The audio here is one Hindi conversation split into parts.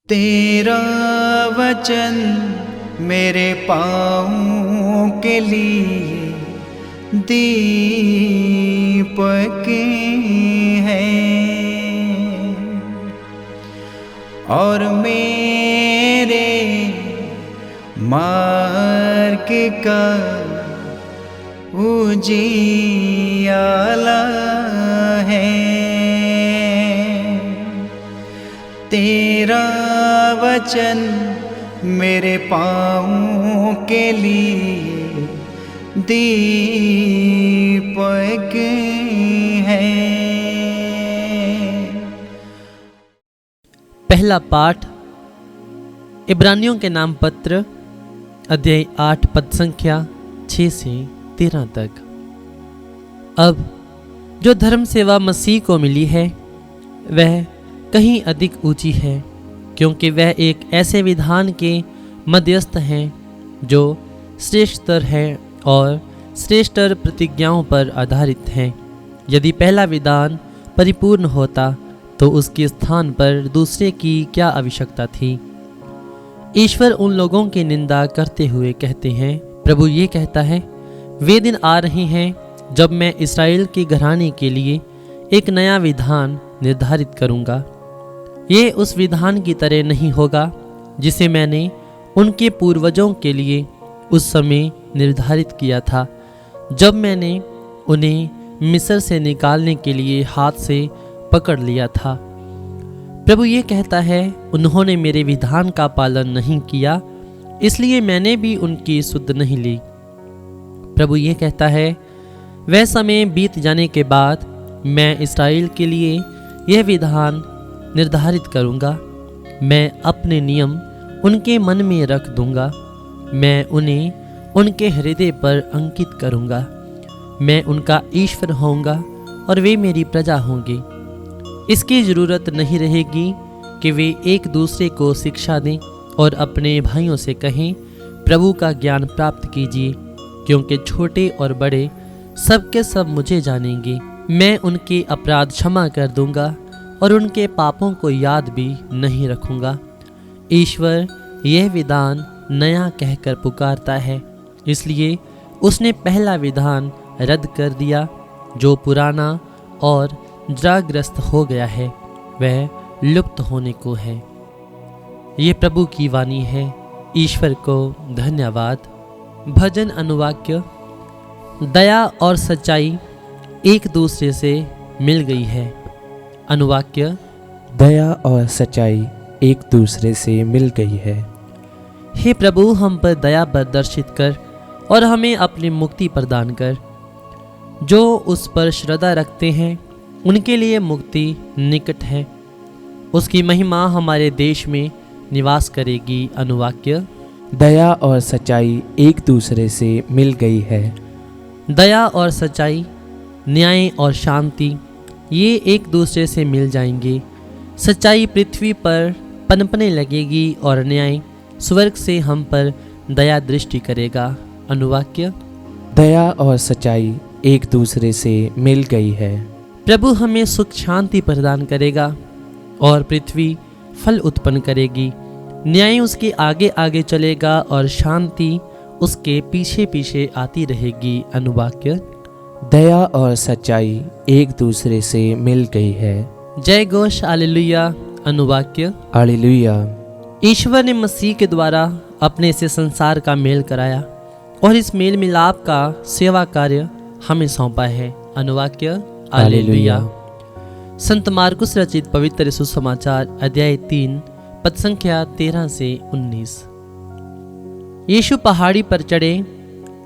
तेरा वचन मेरे पाँवों के लिए दीपक है और मेरे मार्ग का उजियाला है। तेरा वचन मेरे पाँवों के लिए दीपक है। पहला पाठ इब्रानियों के नाम पत्र अध्याय 8 पद संख्या 6 से 13 तक। अब जो धर्म सेवा मसीह को मिली है वह कहीं अधिक ऊंची है, क्योंकि वह एक ऐसे विधान के मध्यस्थ हैं जो श्रेष्ठतर है और श्रेष्ठतर प्रतिज्ञाओं पर आधारित हैं। यदि पहला विधान परिपूर्ण होता तो उसके स्थान पर दूसरे की क्या आवश्यकता थी। ईश्वर उन लोगों की निंदा करते हुए कहते हैं, प्रभु ये कहता है, वे दिन आ रहे हैं जब मैं इस्राएल के घराने के लिए एक नया विधान निर्धारित करूंगा। ये उस विधान की तरह नहीं होगा जिसे मैंने उनके पूर्वजों के लिए उस समय निर्धारित किया था, जब मैंने उन्हें मिस्र से निकालने के लिए हाथ से पकड़ लिया था। प्रभु ये कहता है, उन्होंने मेरे विधान का पालन नहीं किया, इसलिए मैंने भी उनकी सुध नहीं ली। प्रभु ये कहता है, वह समय बीत जाने के बाद मैं इस्राएल के लिए यह विधान निर्धारित करूंगा। मैं अपने नियम उनके मन में रख दूंगा, मैं उन्हें उनके हृदय पर अंकित करूंगा। मैं उनका ईश्वर होऊंगा और वे मेरी प्रजा होंगे। इसकी ज़रूरत नहीं रहेगी कि वे एक दूसरे को शिक्षा दें और अपने भाइयों से कहें, प्रभु का ज्ञान प्राप्त कीजिए, क्योंकि छोटे और बड़े सबके सब मुझे जानेंगे। मैं उनके अपराध क्षमा कर दूंगा और उनके पापों को याद भी नहीं रखूंगा। ईश्वर यह विधान नया कहकर पुकारता है, इसलिए उसने पहला विधान रद्द कर दिया। जो पुराना और जराग्रस्त हो गया है वह लुप्त होने को है। ये प्रभु की वाणी है। ईश्वर को धन्यवाद। भजन अनुवाक्य। दया और सच्चाई एक दूसरे से मिल गई है। अनुवाक्य। दया और सच्चाई एक दूसरे से मिल गई है। हे प्रभु, हम पर दया प्रदर्शित कर और हमें अपनी मुक्ति प्रदान कर। जो उस पर श्रद्धा रखते हैं उनके लिए मुक्ति निकट है। उसकी महिमा हमारे देश में निवास करेगी। अनुवाक्य। दया और सच्चाई एक दूसरे से मिल गई है। दया और सच्चाई, न्याय और शांति ये एक दूसरे से मिल जाएंगे। सच्चाई पृथ्वी पर पनपने लगेगी और न्याय स्वर्ग से हम पर दया दृष्टि करेगा। अनुवाक्य। दया और सच्चाई एक दूसरे से मिल गई है। प्रभु हमें सुख शांति प्रदान करेगा और पृथ्वी फल उत्पन्न करेगी। न्याय उसके आगे आगे चलेगा और शांति उसके पीछे पीछे आती रहेगी। अनुवाक्य। दया और सच्चाई एक दूसरे से मिल गई है। जय घोष हालेलुया। अनुवाक्य। हालेलुया। ईश्वर ने मसीह के द्वारा अपने से संसार का मेल कराया और इस मेल मिलाप का सेवा कार्य हमें सौंपा है। अनुवाक्य। हालेलुया। संत मार्कुस रचित पवित्र सुसमाचार अध्याय 3 पद संख्या 13 से 19। यीशु पहाड़ी पर चढ़े।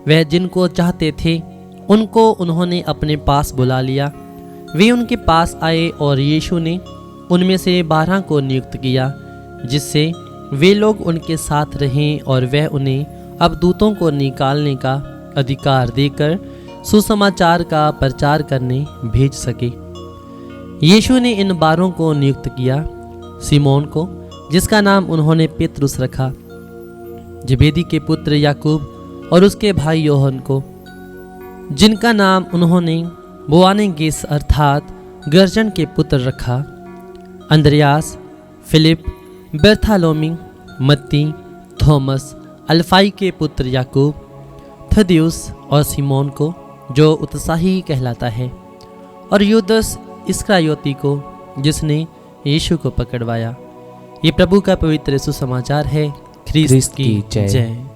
वह जिनको चाहते थे उनको उन्होंने अपने पास बुला लिया। वे उनके पास आए और यीशु ने उनमें से 12 को नियुक्त किया, जिससे वे लोग उनके साथ रहें और वह उन्हें अब दूतों को निकालने का अधिकार देकर सुसमाचार का प्रचार करने भेज सके। यीशु ने इन 12 को नियुक्त किया, सिमोन को जिसका नाम उन्होंने पेतरुस रखा, जबेदी के पुत्र याकूब और उसके भाई योहन को, जिनका नाम उन्होंने बोआनेगेस अर्थात गर्जन के पुत्र रखा, अंद्रयास, फिलिप, बर्थालोमी, मत्ती, थॉमस, अल्फाई के पुत्र याकूब, थदियुस और सिमोन को जो उत्साही कहलाता है, और यूदस इस्करियोती को जिसने यीशु को पकड़वाया। ये प्रभु का पवित्र सुसमाचार है। ख्रीस्त की जय।